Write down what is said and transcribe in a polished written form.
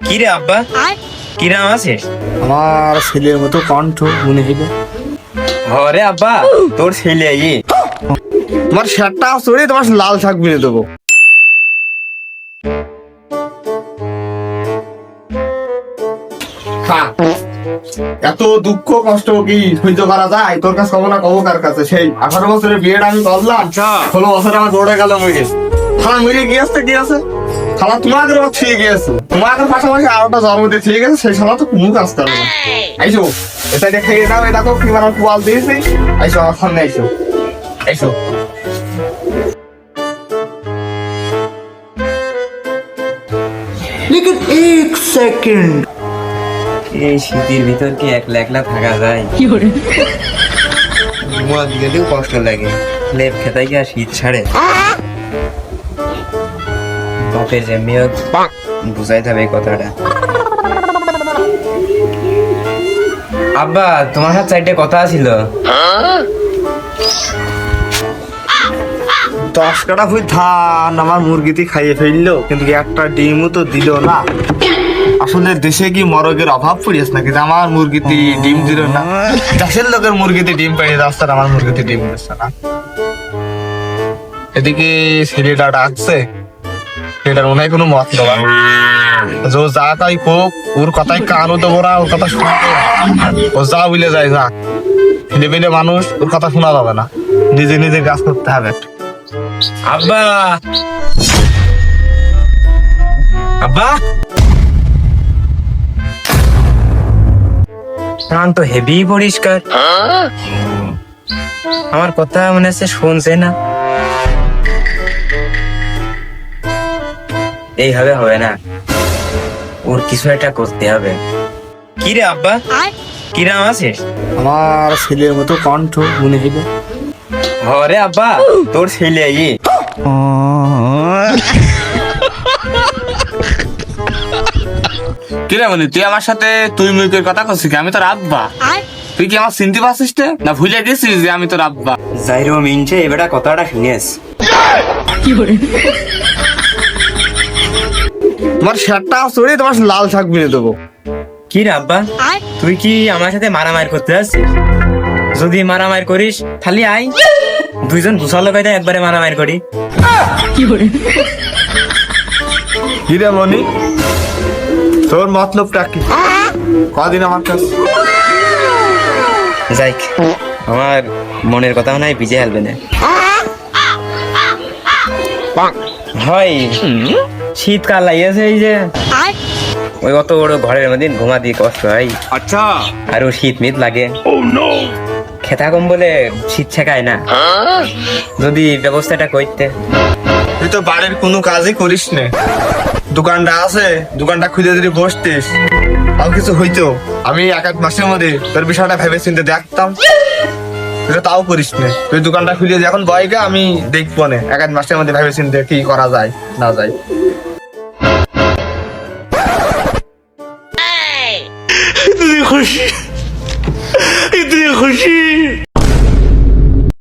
কি রে আব্বা, কি নাম আছে? আমার ছেলের মতো কণ্ঠ মনে হইবে। হরে আব্বা, তোর ছেলে তোমার শার্টটা চড়ে তোমার লাল শাক বিনে দেবো। এত দুঃখ কষ্ট কি সহ্য করা যায়? তোর কাছে কব না কব কার কাছে? সেই 18 বছরের বিয়েটা আমি করলাম, 16 বছরে আমার দৌড়ে গেল মরে। খালা মরে গিয়েছে, কি আছে? খালা তোমাদের ঠিক গিয়েছে, তোমাদের পাশাপাশি আরোটা জন্ম দিয়ে ঠিক আছে, সেই শালা তো কোনো কাজ করে না। আইসো এটা খেয়ে দাও, এটা তো কি আমার পোয়াল দিয়েছি। আইসো আমার সামনে, আইসো আইসো। लेकिन एक सेकंड, এই শীতের ভিতর কি একলা একলা থাকা যায়? মদ গেলেও কষ্ট লাগে, লেপ খেতাই কি আর শীত ছাড়ে? বাপের যে মেয়ে বুঝাইতে হবে এই কথাটা। আব্বা, তোমার হাত চারটে কথা ছিল। 10 কাটা হই ধান আমার মুরগিতে খাইয়ে ফেললো, কিন্তু একটা ডিমও তো দিল না। আসলে দেশে কি মরগের অভাব পড়িয়েছে নাকি যে আমার মুরগিতে ডিম দিল না? দেশের লোকের মুরগিতে ডিম পেয়ে যাচ্ছে, আমার মুরগিতে ডিম দিচ্ছে না। এদিকে ছেলেটা ডাকছে, সেটার মনে হয় কোনো মত দেওয়া। যে যা তাই হোক, ওর কথাই কানও দেবো না, ওর কথা শুনতে ও যা বুঝলে যায় যা। ছেলে পেলে মানুষ, ওর কথা শোনা যাবে না, নিজে নিজে কাজ করতে হবে। আব্বা, আব্বা, প্রাণ তো হেভি পরিষ্কার। আমার কথা মনে হচ্ছে শুনছে না। এইভাবে হবে না, ওর কিছু একটা করতে হবে। কি রে আব্বা, কি নাম আছে? আমার ছেলের মতো কণ্ঠ মনে হইবে। হরে আব্বা, তোর ছেলে কিরে বলি, তুই আমার সাথে তুই মুখের কথা করছিস কি? আমি তোর আব্বা। তুই কি আমার চিনতে পারছিস না ভুলে গেছিস যে আমি তোর আব্বা? যাইরো মিনছে এবারে কথাটা শুনেস। তোমার শার্টটা চড়ে তোমার লাল শাক বিনে দেবো। কি রে আব্বা, তুই কি আমার সাথে মারামারি করতে আসছিস? যদি মারামারি করিস খালি আয়, দুইজন ঘুষালো কায়দা একবারে মারামারি করি। কি রে মনি, তোর মতলবটা কি? কদিন আমার কাছে যাইক, আমার মনের কথা মনে হয় ভিজে ফেলবে না। হয় শীতকাল লাগিয়েছে, এই যে ওই অত বড় ঘরের মধ্যে ঘুমা দিয়ে কষ্ট হয়। আচ্ছা, আর ও শীত মিত লাগে, খেতা কম বলে শীত ছেকায় না। যদি ব্যবস্থাটা করতে। তুই তো বাড়ির কোনো কাজই করিস না, দোকানটা আছে, দোকানটা খুলে যদি বসতিস তাও কিছু হইতো। আমি 1 মাসের মধ্যে তোর বিষয়টা ভেবে চিন্তে দেখতাম, তুই তাও করিস না। তুই দোকানটা খুলে এখন বয়গা, আমি দেখবো না 1 মাসের মধ্যে ভেবে চিন্তে কি করা যায় না যায়। তুই খুশি?